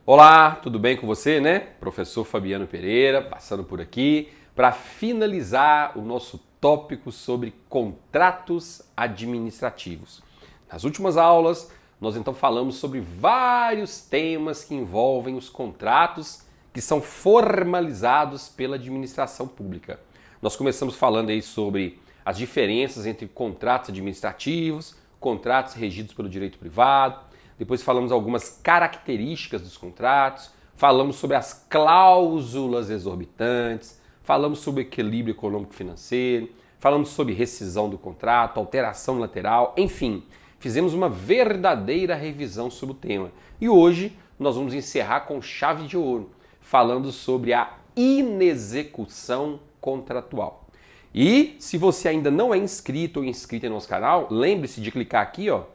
Olá, tudo bem com você, né? Professor Fabiano Pereira, passando por aqui para finalizar o nosso tópico sobre contratos administrativos. Nas últimas aulas, nós então falamos sobre vários temas que envolvem os contratos que são formalizados pela administração pública. Nós começamos falando aí sobre as diferenças entre contratos administrativos, contratos regidos pelo direito privado. Depois falamos algumas características dos contratos, falamos sobre as cláusulas exorbitantes, falamos sobre equilíbrio econômico-financeiro, falamos sobre rescisão do contrato, alteração lateral, enfim, fizemos uma verdadeira revisão sobre o tema. E hoje nós vamos encerrar com chave de ouro, falando sobre a inexecução contratual. E se você ainda não é inscrito ou inscrita no nosso canal, lembre-se de clicar aqui, ó,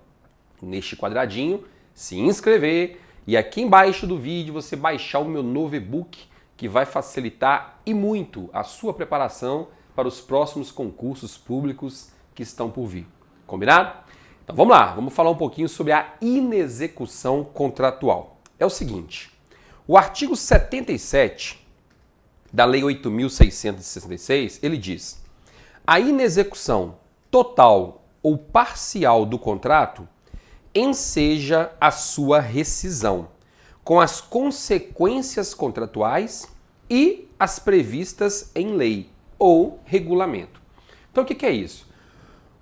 neste quadradinho, se inscrever e aqui embaixo do vídeo você baixar o meu novo e-book que vai facilitar e muito a sua preparação para os próximos concursos públicos que estão por vir. Combinado? Então vamos lá, vamos falar um pouquinho sobre a inexecução contratual. É o seguinte, o artigo 77 da Lei 8.666, ele diz: a inexecução total ou parcial do contrato enseja a sua rescisão, com as consequências contratuais e as previstas em lei ou regulamento. Então o que é isso?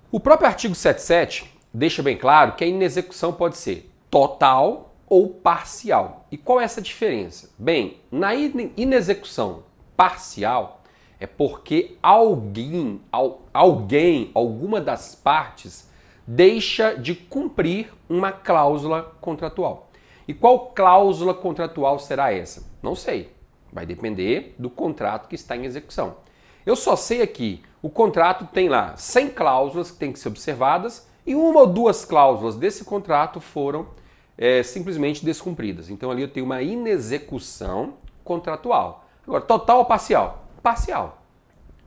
O próprio artigo 77 deixa bem claro que a inexecução pode ser total ou parcial. E qual é essa diferença? Bem, na inexecução parcial é porque alguma das partes deixa de cumprir uma cláusula contratual. E qual cláusula contratual será essa? Não sei. Vai depender do contrato que está em execução. Eu só sei aqui, o contrato tem lá 100 cláusulas que têm que ser observadas e uma ou duas cláusulas desse contrato foram simplesmente descumpridas. Então ali eu tenho uma inexecução contratual. Agora, total ou parcial? Parcial.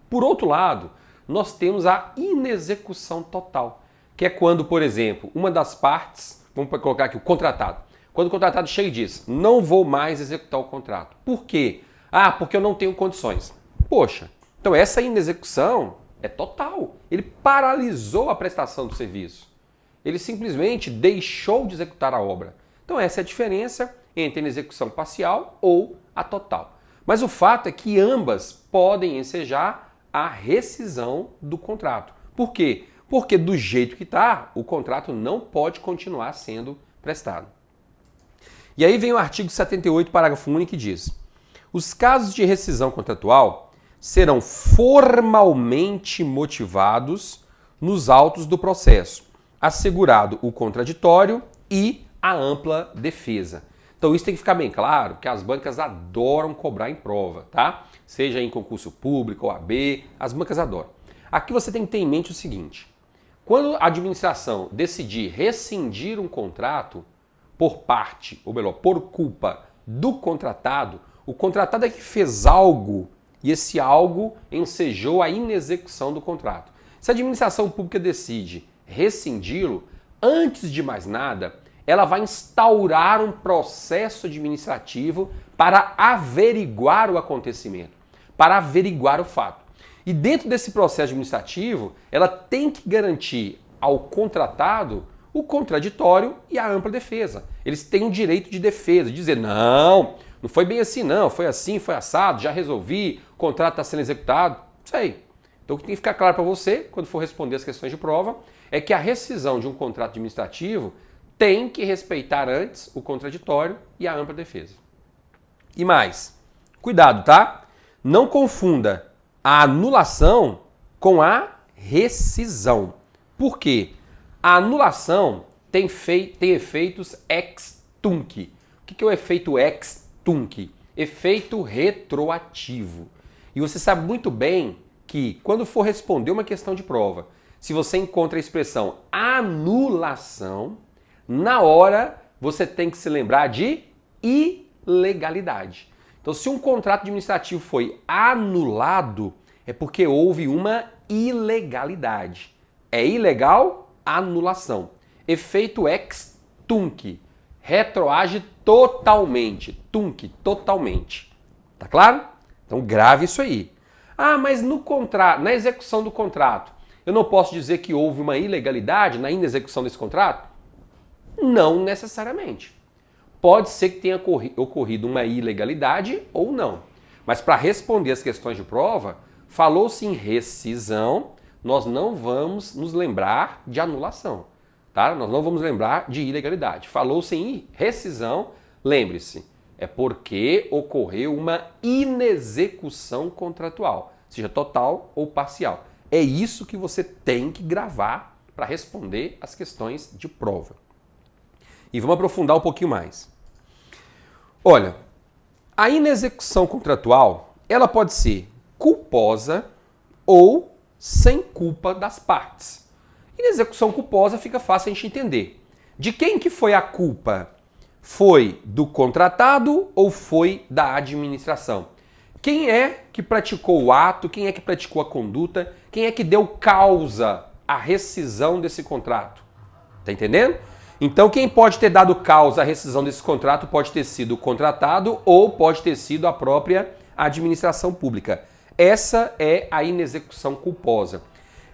Por outro lado, nós temos a inexecução total, que é quando, por exemplo, uma das partes, vamos colocar aqui o contratado, quando o contratado chega e diz, não vou mais executar o contrato. Por quê? Ah, porque eu não tenho condições. Poxa, então essa inexecução é total. Ele paralisou a prestação do serviço. Ele simplesmente deixou de executar a obra. Então essa é a diferença entre a inexecução parcial ou a total. Mas o fato é que ambas podem ensejar a rescisão do contrato. Por quê? Porque do jeito que está, o contrato não pode continuar sendo prestado. E aí vem o artigo 78, parágrafo único, que diz: os casos de rescisão contratual serão formalmente motivados nos autos do processo, assegurado o contraditório e a ampla defesa. Então isso tem que ficar bem claro, que as bancas adoram cobrar em prova, tá? Seja em concurso público, OAB, as bancas adoram. Aqui você tem que ter em mente o seguinte: quando a administração decidir rescindir um contrato por parte, ou melhor, por culpa do contratado, o contratado é que fez algo e esse algo ensejou a inexecução do contrato. Se a administração pública decide rescindi-lo, antes de mais nada, ela vai instaurar um processo administrativo para averiguar o acontecimento, para averiguar o fato. E dentro desse processo administrativo, ela tem que garantir ao contratado o contraditório e a ampla defesa. Eles têm o direito de defesa, de dizer, não foi bem assim não, foi assim, foi assado, já resolvi, o contrato está sendo executado, isso aí. Então o que tem que ficar claro para você, quando for responder as questões de prova, é que a rescisão de um contrato administrativo tem que respeitar antes o contraditório e a ampla defesa. E mais, cuidado, tá? Não confunda a anulação com a rescisão. Por quê? A anulação tem efeitos ex tunc. O que é o efeito ex tunc? Efeito retroativo. E você sabe muito bem que quando for responder uma questão de prova, se você encontra a expressão anulação, na hora você tem que se lembrar de ilegalidade. Então, se um contrato administrativo foi anulado, é porque houve uma ilegalidade. É ilegal? Anulação. Efeito ex tunc. retroage totalmente. Tunc, totalmente. Tá claro? Então grave isso aí. Ah, mas no contrato, na execução do contrato, eu não posso dizer que houve uma ilegalidade na inexecução desse contrato? Não necessariamente. Pode ser que tenha ocorrido uma ilegalidade ou não. Mas para responder as questões de prova, falou-se em rescisão, nós não vamos nos lembrar de anulação, tá? Nós não vamos lembrar de ilegalidade. Falou-se em rescisão, lembre-se, é porque ocorreu uma inexecução contratual, seja total ou parcial. É isso que você tem que gravar para responder as questões de prova. E vamos aprofundar um pouquinho mais. Olha, a inexecução contratual, ela pode ser culposa ou sem culpa das partes. Inexecução culposa fica fácil a gente entender. De quem que foi a culpa? Foi do contratado ou foi da administração? Quem é que praticou o ato? Quem é que praticou a conduta? Quem é que deu causa à rescisão desse contrato? Tá entendendo? Então, quem pode ter dado causa à rescisão desse contrato pode ter sido o contratado ou pode ter sido a própria administração pública. Essa é a inexecução culposa.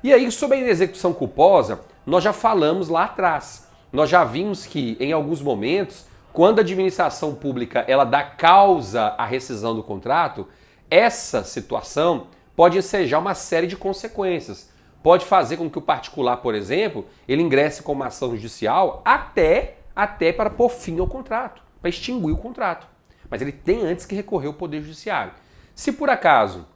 E aí, sobre a inexecução culposa, nós já falamos lá atrás. Nós já vimos que, em alguns momentos, quando a administração pública ela dá causa à rescisão do contrato, essa situação pode ensejar uma série de consequências. Pode fazer com que o particular, por exemplo, ele ingresse com uma ação judicial até para pôr fim ao contrato, para extinguir o contrato. Mas ele tem antes que recorrer ao Poder Judiciário. Se por acaso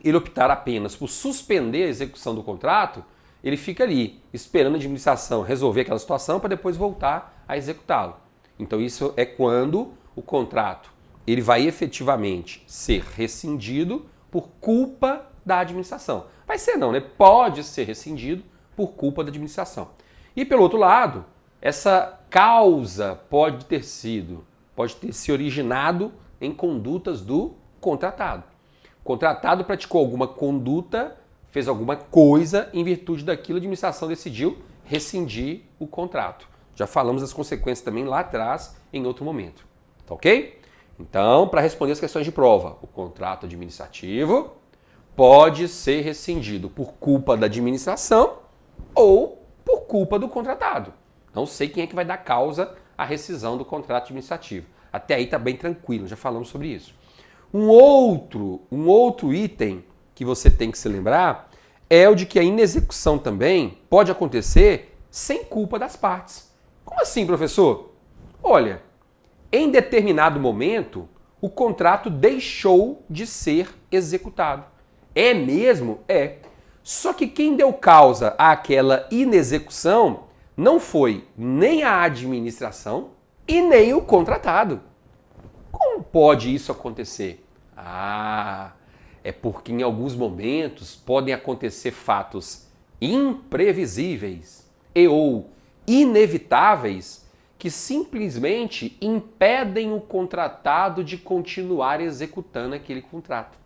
ele optar apenas por suspender a execução do contrato, ele fica ali esperando a administração resolver aquela situação para depois voltar a executá-lo. Então isso é quando o contrato ele vai efetivamente ser rescindido por culpa da administração. Vai ser não, né? Pode ser rescindido por culpa da administração. E pelo outro lado, essa causa pode ter se originado em condutas do contratado. O contratado praticou alguma conduta, fez alguma coisa, em virtude daquilo a administração decidiu rescindir o contrato. Já falamos das consequências também lá atrás, em outro momento. Tá ok? Então, para responder as questões de prova, o contrato administrativo pode ser rescindido por culpa da administração ou por culpa do contratado. Não sei quem é que vai dar causa à rescisão do contrato administrativo. Até aí está bem tranquilo, já falamos sobre isso. Um outro item que você tem que se lembrar é o de que a inexecução também pode acontecer sem culpa das partes. Como assim, professor? Olha, em determinado momento, o contrato deixou de ser executado. É mesmo? É. Só que quem deu causa àquela inexecução não foi nem a administração e nem o contratado. Como pode isso acontecer? É porque em alguns momentos podem acontecer fatos imprevisíveis ou inevitáveis que simplesmente impedem o contratado de continuar executando aquele contrato.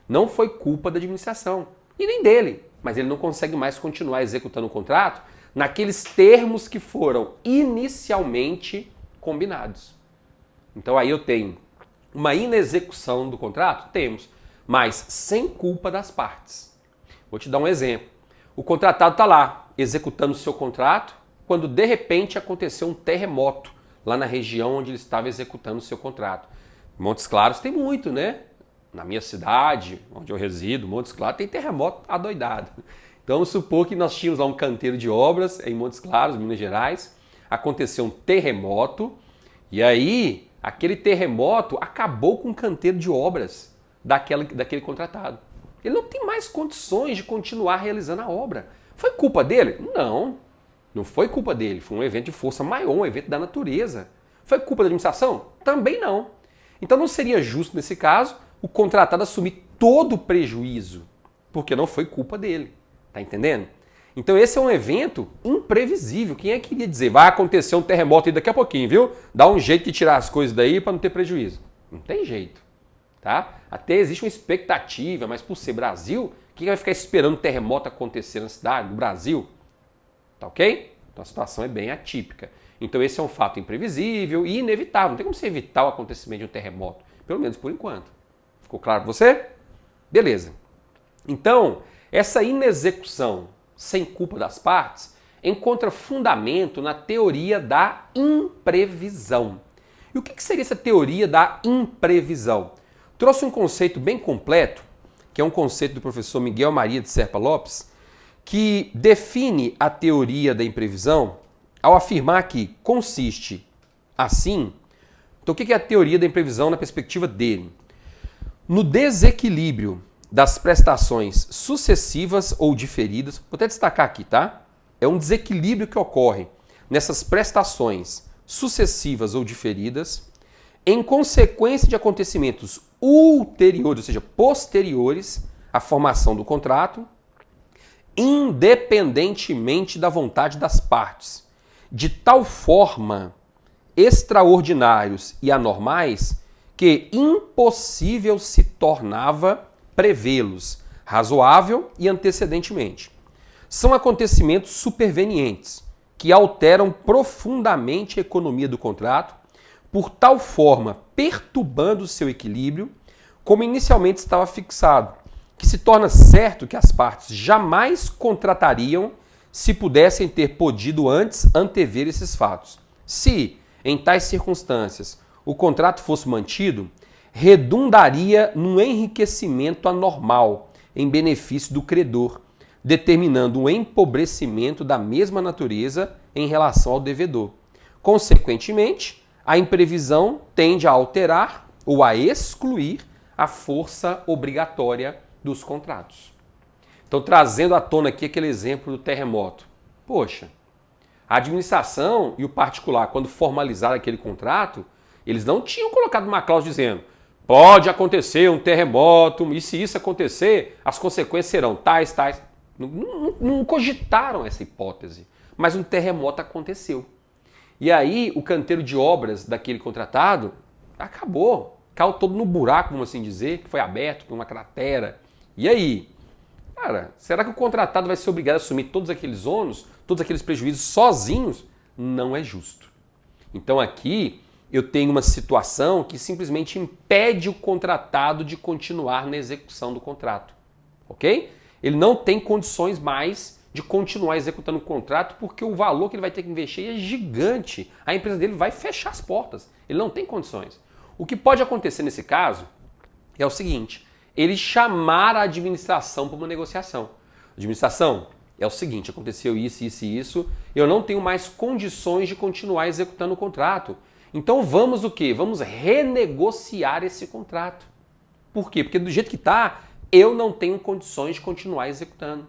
Não foi culpa da administração e nem dele, mas ele não consegue mais continuar executando o contrato naqueles termos que foram inicialmente combinados. Então aí eu tenho uma inexecução do contrato? Temos, mas sem culpa das partes. Vou te dar um exemplo. O contratado está lá executando o seu contrato quando de repente aconteceu um terremoto lá na região onde ele estava executando o seu contrato. Montes Claros tem muito, né? Na minha cidade, onde eu resido, Montes Claros, tem terremoto adoidado. Então vamos supor que nós tínhamos lá um canteiro de obras em Montes Claros, Minas Gerais. Aconteceu um terremoto e aí aquele terremoto acabou com o canteiro de obras daquele contratado. Ele não tem mais condições de continuar realizando a obra. Foi culpa dele? Não, não foi culpa dele. Foi um evento de força maior, um evento da natureza. Foi culpa da administração? Também não. Então não seria justo nesse caso o contratado assumir todo o prejuízo, porque não foi culpa dele. Tá entendendo? Então esse é um evento imprevisível. Quem é que iria dizer? Vai acontecer um terremoto aí daqui a pouquinho, viu? Dá um jeito de tirar as coisas daí para não ter prejuízo. Não tem jeito. Tá? Até existe uma expectativa, mas por ser Brasil, quem vai ficar esperando um terremoto acontecer na cidade, no Brasil? Tá ok? Então a situação é bem atípica. Então esse é um fato imprevisível e inevitável. Não tem como você evitar o acontecimento de um terremoto, pelo menos por enquanto. Ficou claro para você? Beleza. Então, essa inexecução sem culpa das partes encontra fundamento na teoria da imprevisão. E o que seria essa teoria da imprevisão? Trouxe um conceito bem completo, que é um conceito do professor Miguel Maria de Serpa Lopes, que define a teoria da imprevisão ao afirmar que consiste assim. Então, o que é a teoria da imprevisão na perspectiva dele? No desequilíbrio das prestações sucessivas ou diferidas, vou até destacar aqui, tá? É um desequilíbrio que ocorre nessas prestações sucessivas ou diferidas em consequência de acontecimentos ulteriores, ou seja, posteriores à formação do contrato, independentemente da vontade das partes, de tal forma extraordinários e anormais que impossível se tornava prevê-los, razoável e antecedentemente. São acontecimentos supervenientes que alteram profundamente a economia do contrato, por tal forma perturbando seu equilíbrio, como inicialmente estava fixado, que se torna certo que as partes jamais contratariam se pudessem ter podido antes antever esses fatos. Se, em tais circunstâncias, o contrato fosse mantido, redundaria num enriquecimento anormal em benefício do credor, determinando um empobrecimento da mesma natureza em relação ao devedor. Consequentemente, a imprevisão tende a alterar ou a excluir a força obrigatória dos contratos. Então, trazendo à tona aqui aquele exemplo do terremoto. Poxa, a administração e o particular, quando formalizaram aquele contrato, eles não tinham colocado uma cláusula dizendo: pode acontecer um terremoto e se isso acontecer, as consequências serão tais. Não cogitaram essa hipótese, mas um terremoto aconteceu. E aí o canteiro de obras daquele contratado acabou, caiu todo no buraco, vamos assim dizer, que foi aberto por uma cratera. E aí? Cara, será que o contratado vai ser obrigado a assumir todos aqueles ônus, todos aqueles prejuízos sozinhos? Não é justo. Então aqui eu tenho uma situação que simplesmente impede o contratado de continuar na execução do contrato. Ok? Ele não tem condições mais de continuar executando o contrato porque o valor que ele vai ter que investir é gigante. A empresa dele vai fechar as portas. Ele não tem condições. O que pode acontecer nesse caso é o seguinte: ele chamar a administração para uma negociação. Administração, é o seguinte, aconteceu isso, isso e isso, eu não tenho mais condições de continuar executando o contrato. Então vamos o quê? Vamos renegociar esse contrato. Por quê? Porque do jeito que está, eu não tenho condições de continuar executando.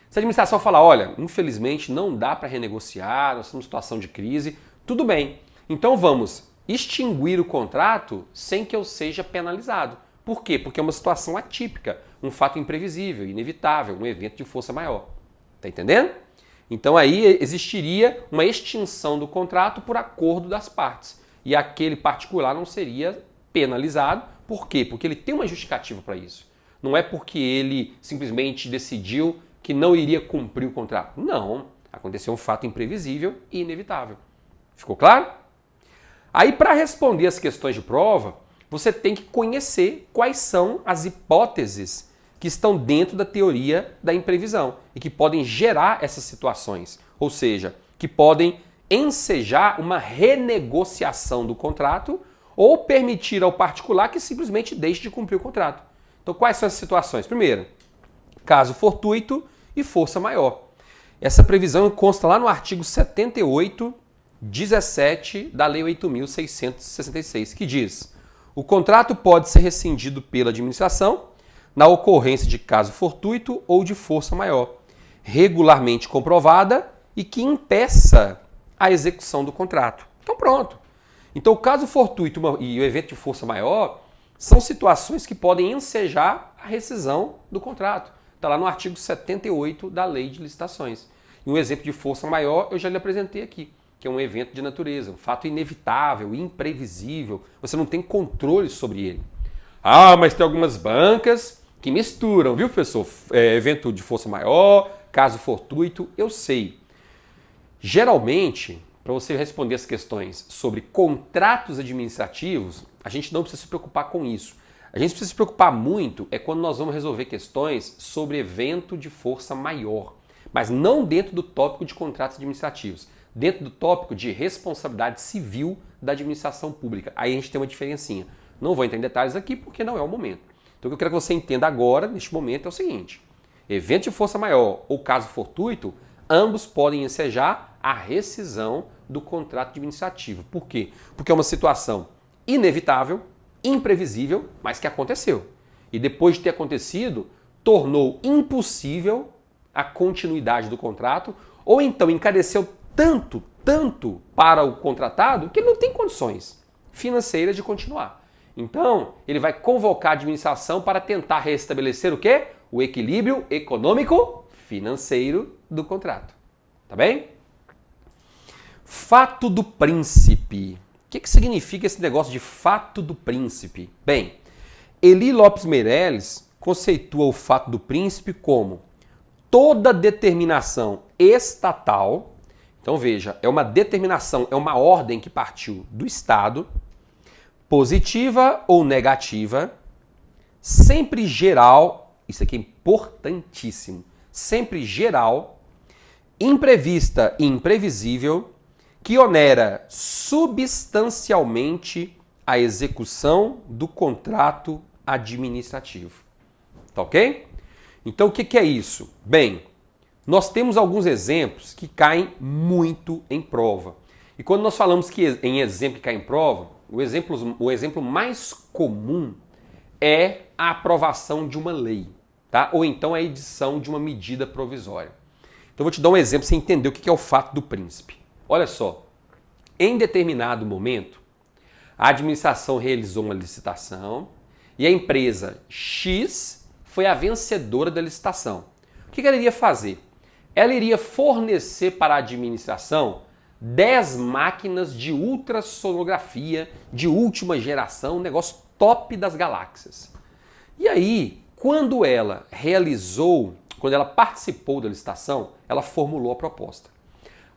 Se a administração falar: olha, infelizmente não dá para renegociar, nós estamos em situação de crise, tudo bem. Então vamos extinguir o contrato sem que eu seja penalizado. Por quê? Porque é uma situação atípica, um fato imprevisível, inevitável, um evento de força maior. Tá entendendo? Então aí existiria uma extinção do contrato por acordo das partes. E aquele particular não seria penalizado. Por quê? Porque ele tem uma justificativa para isso. Não é porque ele simplesmente decidiu que não iria cumprir o contrato. Não. Aconteceu um fato imprevisível e inevitável. Ficou claro? Aí, para responder as questões de prova, você tem que conhecer quais são as hipóteses que estão dentro da teoria da imprevisão e que podem gerar essas situações. Ou seja, que podem ensejar uma renegociação do contrato ou permitir ao particular que simplesmente deixe de cumprir o contrato. Então, quais são as situações? Primeiro, caso fortuito e força maior. Essa previsão consta lá no artigo 78, 17 da Lei 8.666, que diz: o contrato pode ser rescindido pela administração na ocorrência de caso fortuito ou de força maior, regularmente comprovada e que impeça a execução do contrato. Então pronto. Então o caso fortuito e o evento de força maior são situações que podem ensejar a rescisão do contrato. Está lá no artigo 78 da Lei de Licitações. E um exemplo de força maior eu já lhe apresentei aqui, que é um evento de natureza, um fato inevitável, imprevisível, você não tem controle sobre ele. Ah, mas tem algumas bancas que misturam, viu, professor? Evento de força maior, caso fortuito, eu sei. Geralmente, para você responder as questões sobre contratos administrativos, a gente não precisa se preocupar com isso. A gente precisa se preocupar muito quando nós vamos resolver questões sobre evento de força maior, mas não dentro do tópico de contratos administrativos, dentro do tópico de responsabilidade civil da administração pública. Aí a gente tem uma diferencinha. Não vou entrar em detalhes aqui porque não é o momento. Então o que eu quero que você entenda agora, neste momento, é o seguinte: evento de força maior ou caso fortuito, ambos podem ensejar a rescisão do contrato administrativo. Por quê? Porque é uma situação inevitável, imprevisível, mas que aconteceu. E depois de ter acontecido, tornou impossível a continuidade do contrato, ou então encareceu tanto para o contratado que ele não tem condições financeiras de continuar. Então, ele vai convocar a administração para tentar restabelecer o quê? O equilíbrio econômico-financeiro do contrato. Tá bem? Fato do príncipe. O que significa esse negócio de fato do príncipe? Bem, Eli Lopes Meireles conceitua o fato do príncipe como toda determinação estatal. Então veja, é uma determinação, é uma ordem que partiu do Estado, positiva ou negativa, sempre geral, isso aqui é importantíssimo, sempre geral, imprevista e imprevisível, que onera substancialmente a execução do contrato administrativo. Tá ok? Então o que é isso? Bem, nós temos alguns exemplos que caem muito em prova. E quando nós falamos que em exemplo que cai em prova, o exemplo mais comum é a aprovação de uma lei, tá? Ou então a edição de uma medida provisória. Então eu vou te dar um exemplo para você entender o que é o fato do príncipe. Olha só, em determinado momento, a administração realizou uma licitação e a empresa X foi a vencedora da licitação. O que ela iria fazer? Ela iria fornecer para a administração 10 máquinas de ultrassonografia de última geração, um negócio top das galáxias. E aí, quando ela participou da licitação, ela formulou a proposta.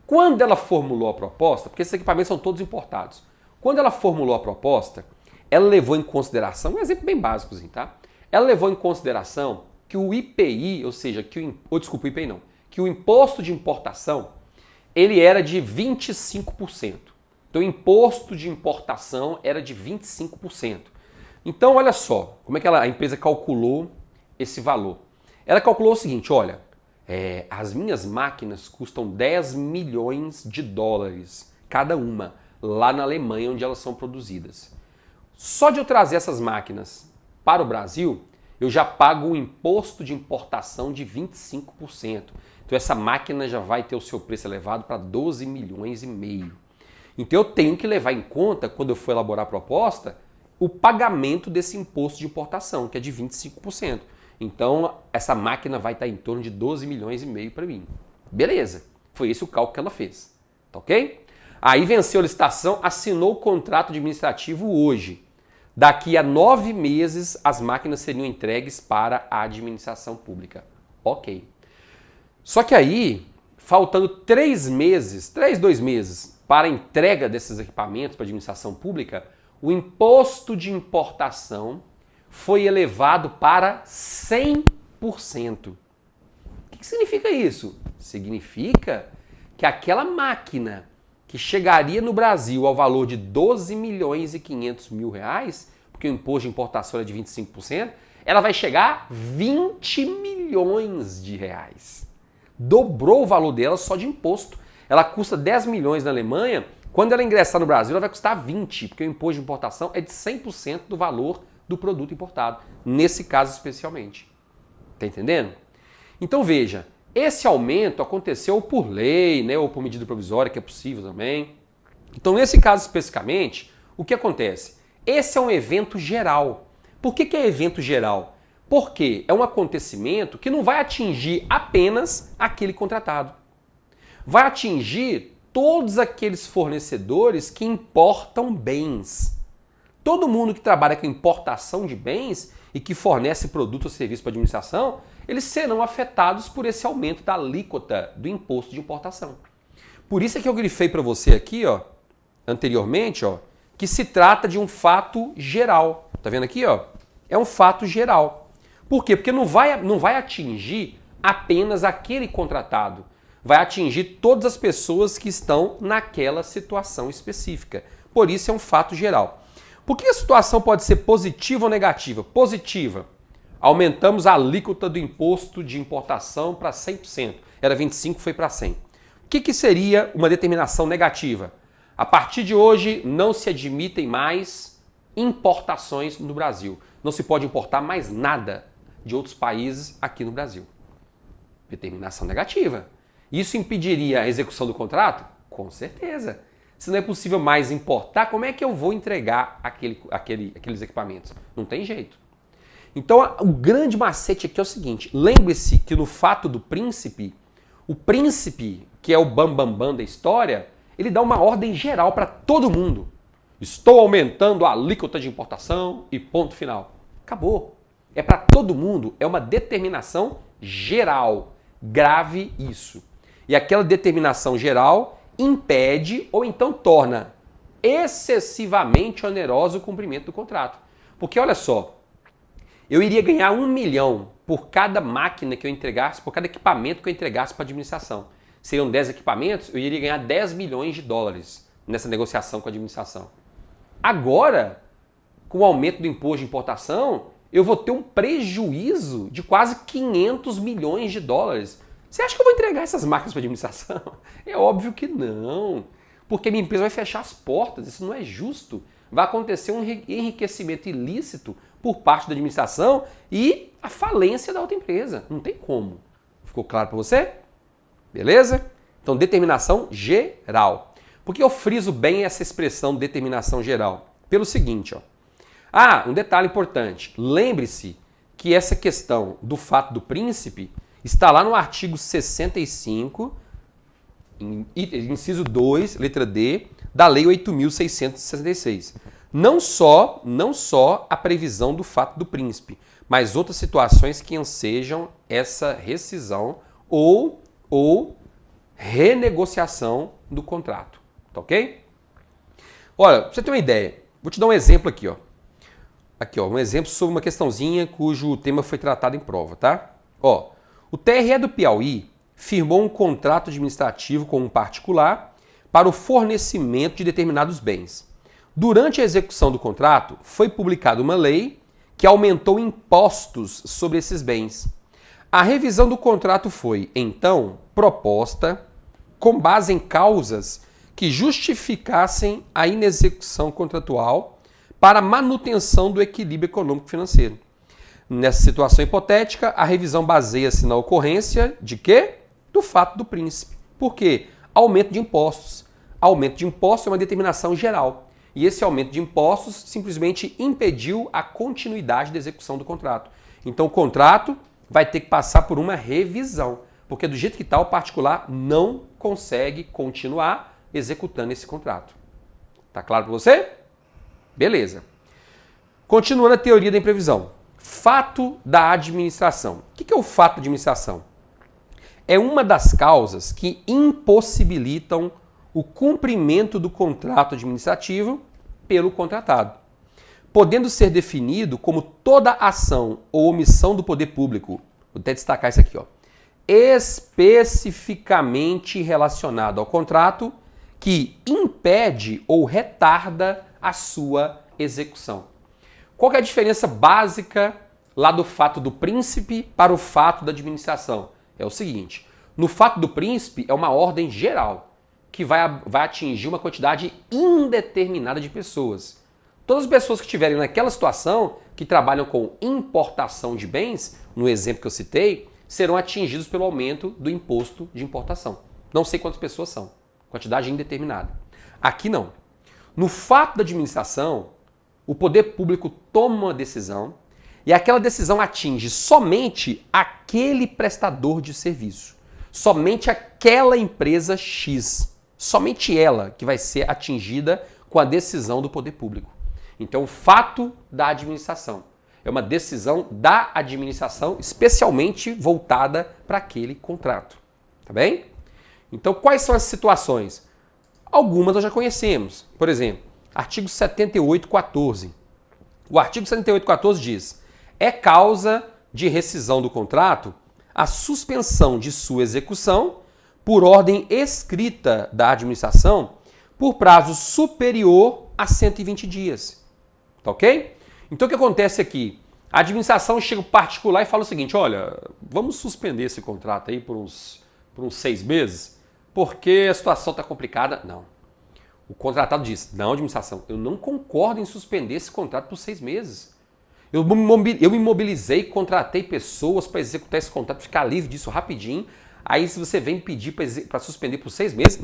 Quando ela formulou a proposta, porque esses equipamentos são todos importados, quando ela formulou a proposta, ela levou em consideração, um exemplo bem básico, tá? Ela levou em consideração que o IPI, ou seja, que o imposto de importação, ele era de 25%. Então o imposto de importação era de 25%. Então olha só, como é que a empresa calculou esse valor. Ela calculou o seguinte, olha, as minhas máquinas custam 10 milhões de dólares cada uma, lá na Alemanha onde elas são produzidas. Só de eu trazer essas máquinas para o Brasil, eu já pago um imposto de importação de 25%. Então essa máquina já vai ter o seu preço elevado para 12 milhões e meio. Então eu tenho que levar em conta, quando eu for elaborar a proposta, o pagamento desse imposto de importação, que é de 25%. Então essa máquina vai estar em torno de 12 milhões e meio para mim. Beleza, foi esse o cálculo que ela fez. Tá ok? Aí venceu a licitação, assinou o contrato administrativo hoje. Daqui a 9 meses as máquinas seriam entregues para a administração pública. Ok. Só que aí, faltando 2 meses para a entrega desses equipamentos para a administração pública, o imposto de importação foi elevado para 100%. O que significa isso? Significa que aquela máquina que chegaria no Brasil ao valor de 12 milhões e 500 mil reais, porque o imposto de importação é de 25%, ela vai chegar a 20 milhões de reais. Dobrou o valor dela só de imposto. Ela custa 10 milhões na Alemanha, quando ela ingressar no Brasil ela vai custar 20, porque o imposto de importação é de 100% do valor do produto importado, nesse caso especialmente. Tá entendendo? Então veja, esse aumento aconteceu por lei, né, ou por medida provisória, que é possível também. Então nesse caso especificamente, o que acontece? Esse é um evento geral. Por que é evento geral? Porque é um acontecimento que não vai atingir apenas aquele contratado. Vai atingir todos aqueles fornecedores que importam bens. Todo mundo que trabalha com importação de bens e que fornece produto ou serviço para a administração, eles serão afetados por esse aumento da alíquota do imposto de importação. Por isso é que eu grifei para você aqui, ó, anteriormente, ó, que se trata de um fato geral. Tá vendo aqui, ó? É um fato geral. Por quê? Porque não vai atingir apenas aquele contratado. Vai atingir todas as pessoas que estão naquela situação específica. Por isso é um fato geral. Por que a situação pode ser positiva ou negativa? Positiva. Aumentamos a alíquota do imposto de importação para 100%. Era 25%, foi para 100%. O que seria uma determinação negativa? A partir de hoje não se admitem mais importações no Brasil. Não se pode importar mais nada de outros países aqui no Brasil. Determinação negativa. Isso impediria a execução do contrato? Com certeza. Se não é possível mais importar, como é que eu vou entregar aqueles equipamentos? Não tem jeito. Então, o grande macete aqui é o seguinte. Lembre-se que no fato do príncipe, o príncipe, que é o bambambam da história, ele dá uma ordem geral para todo mundo. Estou aumentando a alíquota de importação e ponto final. Acabou. É para todo mundo. É uma determinação geral. Grave isso. E aquela determinação geral impede ou então torna excessivamente oneroso o cumprimento do contrato. Porque olha só, eu iria ganhar 1 milhão por cada máquina que eu entregasse, por cada equipamento que eu entregasse para a administração. Seriam 10 equipamentos, eu iria ganhar 10 milhões de dólares nessa negociação com a administração. Agora, com o aumento do imposto de importação, eu vou ter um prejuízo de quase 500 milhões de dólares. Você acha que eu vou entregar essas máquinas para a administração? É óbvio que não. Porque minha empresa vai fechar as portas. Isso não é justo. Vai acontecer um enriquecimento ilícito por parte da administração e a falência da outra empresa. Não tem como. Ficou claro para você? Beleza? Então, determinação geral. Por que eu friso bem essa expressão determinação geral? Pelo seguinte, ó. Um detalhe importante. Lembre-se que essa questão do fato do príncipe está lá no artigo 65, inciso 2, letra D, da Lei 8.666. Não só a previsão do fato do príncipe, mas outras situações que ensejam essa rescisão ou renegociação do contrato. Tá ok? Olha, pra você ter uma ideia, vou te dar um exemplo aqui, ó. Aqui, ó, um exemplo sobre uma questãozinha cujo tema foi tratado em prova, tá? Ó, o TRE do Piauí firmou um contrato administrativo com um particular para o fornecimento de determinados bens. Durante a execução do contrato, foi publicada uma lei que aumentou impostos sobre esses bens. A revisão do contrato foi, então, proposta com base em causas que justificassem a inexecução contratual para a manutenção do equilíbrio econômico-financeiro. Nessa situação hipotética, a revisão baseia-se na ocorrência de quê? Do fato do príncipe. Por quê? Aumento de impostos. Aumento de impostos é uma determinação geral. E esse aumento de impostos simplesmente impediu a continuidade da execução do contrato. Então o contrato vai ter que passar por uma revisão. Porque do jeito que está, o particular não consegue continuar executando esse contrato. Tá claro para você? Beleza. Continuando a teoria da imprevisão. Fato da administração. O que é o fato da administração? É uma das causas que impossibilitam o cumprimento do contrato administrativo pelo contratado, podendo ser definido como toda ação ou omissão do poder público, vou até destacar isso aqui, ó, especificamente relacionado ao contrato que impede ou retarda a sua execução. Qual que é a diferença básica lá do fato do príncipe para o fato da administração? É o seguinte, no fato do príncipe é uma ordem geral que vai atingir uma quantidade indeterminada de pessoas. Todas as pessoas que estiverem naquela situação, que trabalham com importação de bens, no exemplo que eu citei, serão atingidos pelo aumento do imposto de importação. Não sei quantas pessoas são, quantidade indeterminada. Aqui não. No fato da administração, o poder público toma uma decisão e aquela decisão atinge somente aquele prestador de serviço, somente aquela empresa X, somente ela que vai ser atingida com a decisão do poder público. Então, o fato da administração é uma decisão da administração especialmente voltada para aquele contrato, tá bem? Então, quais são as situações? Algumas nós já conhecemos. Por exemplo, artigo 78.14. O artigo 78.14 diz: é causa de rescisão do contrato a suspensão de sua execução por ordem escrita da administração por prazo superior a 120 dias. Tá ok? Então o que acontece aqui? A administração chega para o particular e fala o seguinte: olha, vamos suspender esse contrato aí por uns 6 meses, porque a situação está complicada. Não. O contratado diz: não, administração, eu não concordo em suspender esse contrato por 6 meses. Eu me mobilizei, contratei pessoas para executar esse contrato, ficar livre disso rapidinho. Aí se você vem pedir para suspender por 6 meses,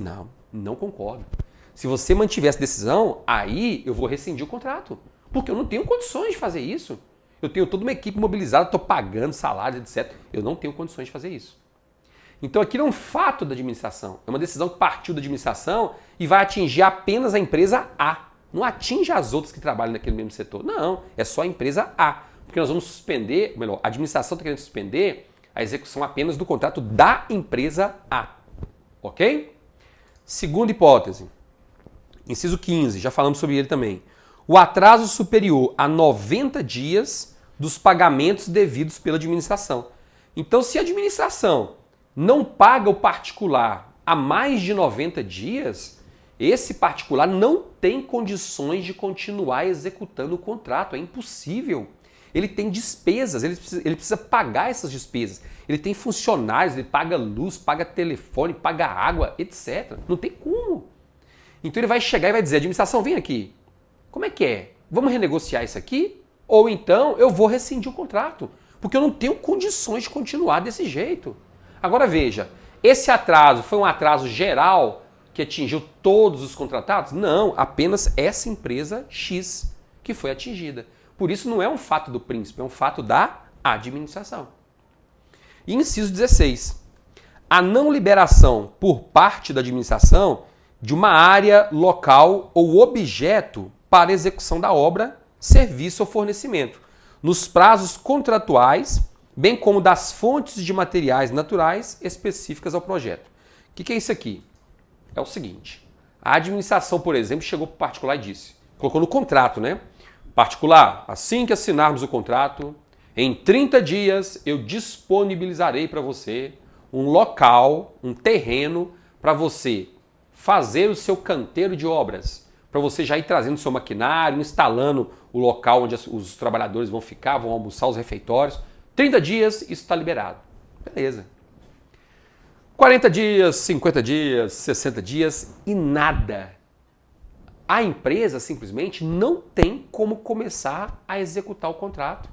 não concordo. Se você mantiver essa decisão, aí eu vou rescindir o contrato. Porque eu não tenho condições de fazer isso. Eu tenho toda uma equipe mobilizada, estou pagando salários, etc. Eu não tenho condições de fazer isso. Então aqui não é um fato da administração, é uma decisão que partiu da administração e vai atingir apenas a empresa A. Não atinge as outras que trabalham naquele mesmo setor. Não, é só a empresa A. Porque nós vamos suspender, melhor, a administração está querendo suspender a execução apenas do contrato da empresa A. Ok? Segunda hipótese, inciso 15, já falamos sobre ele também. O atraso superior a 90 dias dos pagamentos devidos pela administração. Então, se a administração não paga o particular há mais de 90 dias, esse particular não tem condições de continuar executando o contrato. É impossível. Ele tem despesas, ele precisa pagar essas despesas. Ele tem funcionários, ele paga luz, paga telefone, paga água, etc. Não tem como. Então ele vai chegar e vai dizer: administração, vem aqui. Como é que é? Vamos renegociar isso aqui? Ou então eu vou rescindir o contrato, porque eu não tenho condições de continuar desse jeito. Agora veja, esse atraso foi um atraso geral que atingiu todos os contratados? Não, apenas essa empresa X que foi atingida. Por isso não é um fato do príncipe, é um fato da administração. E inciso 16. A não liberação por parte da administração de uma área, local ou objeto para execução da obra, serviço ou fornecimento, nos prazos contratuais, bem como das fontes de materiais naturais específicas ao projeto. O que é isso aqui? É o seguinte: a administração, por exemplo, chegou para o particular e disse, colocou no contrato, né? Particular, assim que assinarmos o contrato, em 30 dias eu disponibilizarei para você um local, um terreno, para você fazer o seu canteiro de obras, para você já ir trazendo o seu maquinário, instalando o local onde os trabalhadores vão ficar, vão almoçar os refeitórios. 30 dias, isso está liberado. Beleza. 40 dias, 50 dias, 60 dias e nada. A empresa simplesmente não tem como começar a executar o contrato.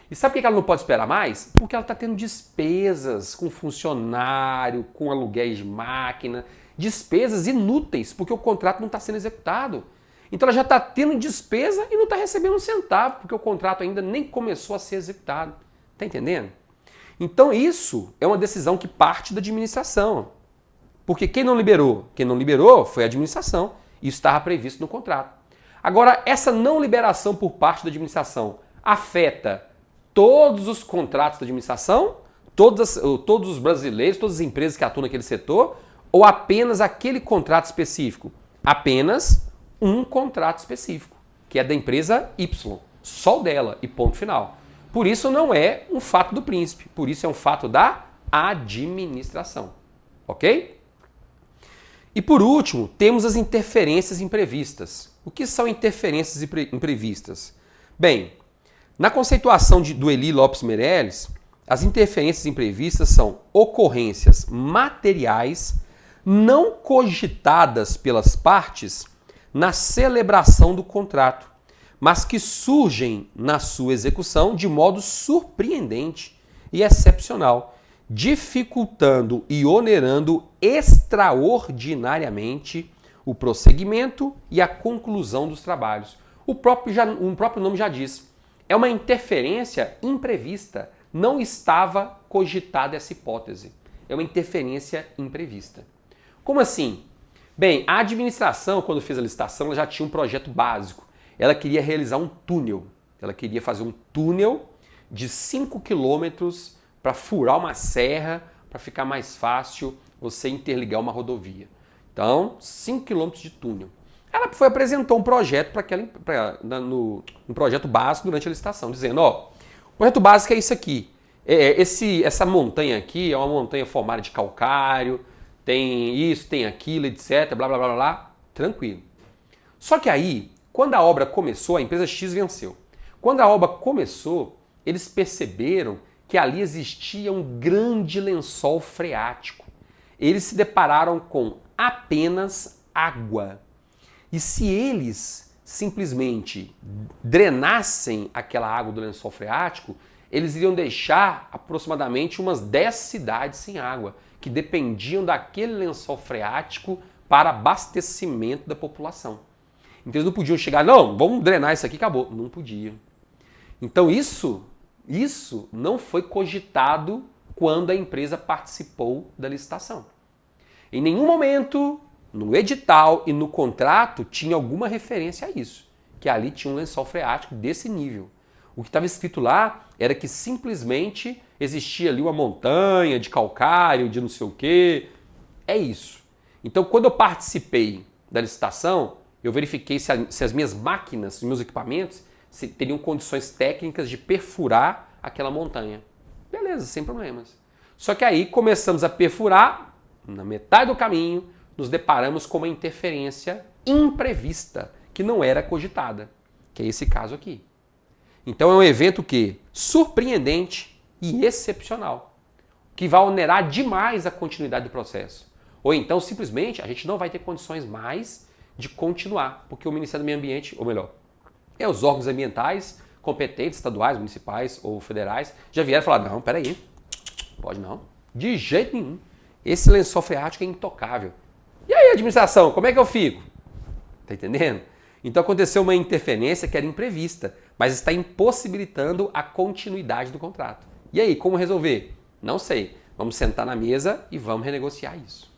E sabe por que ela não pode esperar mais? Porque ela está tendo despesas com funcionário, com aluguéis de máquina, despesas inúteis, porque o contrato não está sendo executado. Então ela já está tendo despesa e não está recebendo um centavo, porque o contrato ainda nem começou a ser executado. Está entendendo? Então isso é uma decisão que parte da administração. Porque quem não liberou? Quem não liberou foi a administração. Isso estava previsto no contrato. Agora, essa não liberação por parte da administração afeta todos os contratos da administração, todos os brasileiros, todas as empresas que atuam naquele setor, ou apenas aquele contrato específico? Apenas um contrato específico, que é da empresa Y, só dela e ponto final. Por isso não é um fato do príncipe, por isso é um fato da administração. Ok? E por último, temos as interferências imprevistas. O que são interferências imprevistas? Bem, na conceituação do Eli Lopes Meirelles, as interferências imprevistas são ocorrências materiais não cogitadas pelas partes na celebração do contrato, mas que surgem na sua execução de modo surpreendente e excepcional, dificultando e onerando extraordinariamente o prosseguimento e a conclusão dos trabalhos. O próprio nome já diz. É uma interferência imprevista. Não estava cogitada essa hipótese. É uma interferência imprevista. Como assim? Bem, a administração, quando fez a licitação, ela já tinha um projeto básico. Ela queria realizar um túnel. Ela queria fazer um túnel de 5 quilômetros para furar uma serra, para ficar mais fácil você interligar uma rodovia. Então, 5 km de túnel. Ela apresentou um projeto um projeto básico durante a licitação, dizendo, ó, o projeto básico é isso aqui. Essa montanha aqui é uma montanha formada de calcário, tem isso, tem aquilo, etc, blá, blá, blá, blá, blá. Tranquilo. Só que aí, quando a obra começou, a empresa X venceu. Quando a obra começou, eles perceberam que ali existia um grande lençol freático. Eles se depararam com apenas água. E se eles simplesmente drenassem aquela água do lençol freático, eles iriam deixar aproximadamente umas 10 cidades sem água, que dependiam daquele lençol freático para abastecimento da população. Então eles não podiam chegar, não, vamos drenar isso aqui, acabou. Não podiam. Então isso não foi cogitado quando a empresa participou da licitação. Em nenhum momento, no edital e no contrato, tinha alguma referência a isso, que ali tinha um lençol freático desse nível. O que estava escrito lá era que simplesmente existia ali uma montanha de calcário, de não sei o quê. É isso. Então, quando eu participei da licitação, eu verifiquei se as minhas máquinas, os meus equipamentos, se teriam condições técnicas de perfurar aquela montanha. Beleza, sem problemas. Só que aí começamos a perfurar, na metade do caminho, nos deparamos com uma interferência imprevista, que não era cogitada, que é esse caso aqui. Então é um evento que surpreendente e excepcional, que vai onerar demais a continuidade do processo. Ou então, simplesmente, a gente não vai ter condições mais de continuar, porque o Ministério do Meio Ambiente, ou melhor, os órgãos ambientais competentes, estaduais, municipais ou federais, já vieram falar, não, peraí, pode não, de jeito nenhum. Esse lençol freático é intocável. E aí, administração, como é que eu fico? Tá entendendo? Então aconteceu uma interferência que era imprevista, mas está impossibilitando a continuidade do contrato. E aí, como resolver? Não sei. Vamos sentar na mesa e vamos renegociar isso.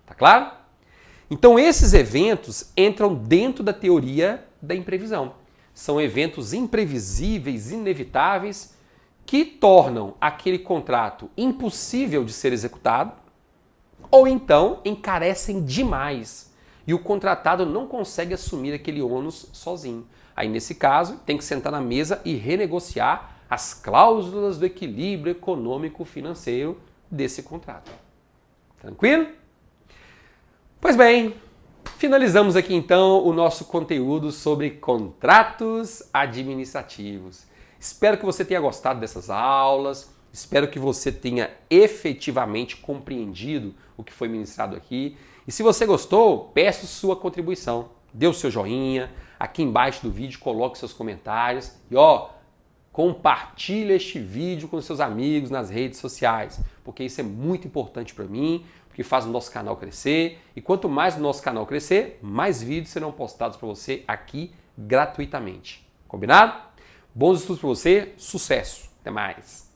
Tá claro? Então esses eventos entram dentro da teoria da imprevisão. São eventos imprevisíveis, inevitáveis, que tornam aquele contrato impossível de ser executado ou então encarecem demais e o contratado não consegue assumir aquele ônus sozinho. Aí, nesse caso, tem que sentar na mesa e renegociar as cláusulas do equilíbrio econômico-financeiro desse contrato. Tranquilo? Pois bem, finalizamos aqui então o nosso conteúdo sobre contratos administrativos. Espero que você tenha gostado dessas aulas, espero que você tenha efetivamente compreendido o que foi ministrado aqui. E se você gostou, peço sua contribuição. Dê o seu joinha, aqui embaixo do vídeo coloque seus comentários e compartilhe este vídeo com seus amigos nas redes sociais, porque isso é muito importante para mim, porque faz o nosso canal crescer e quanto mais o nosso canal crescer, mais vídeos serão postados para você aqui gratuitamente. Combinado? Bons estudos para você, sucesso! Até mais!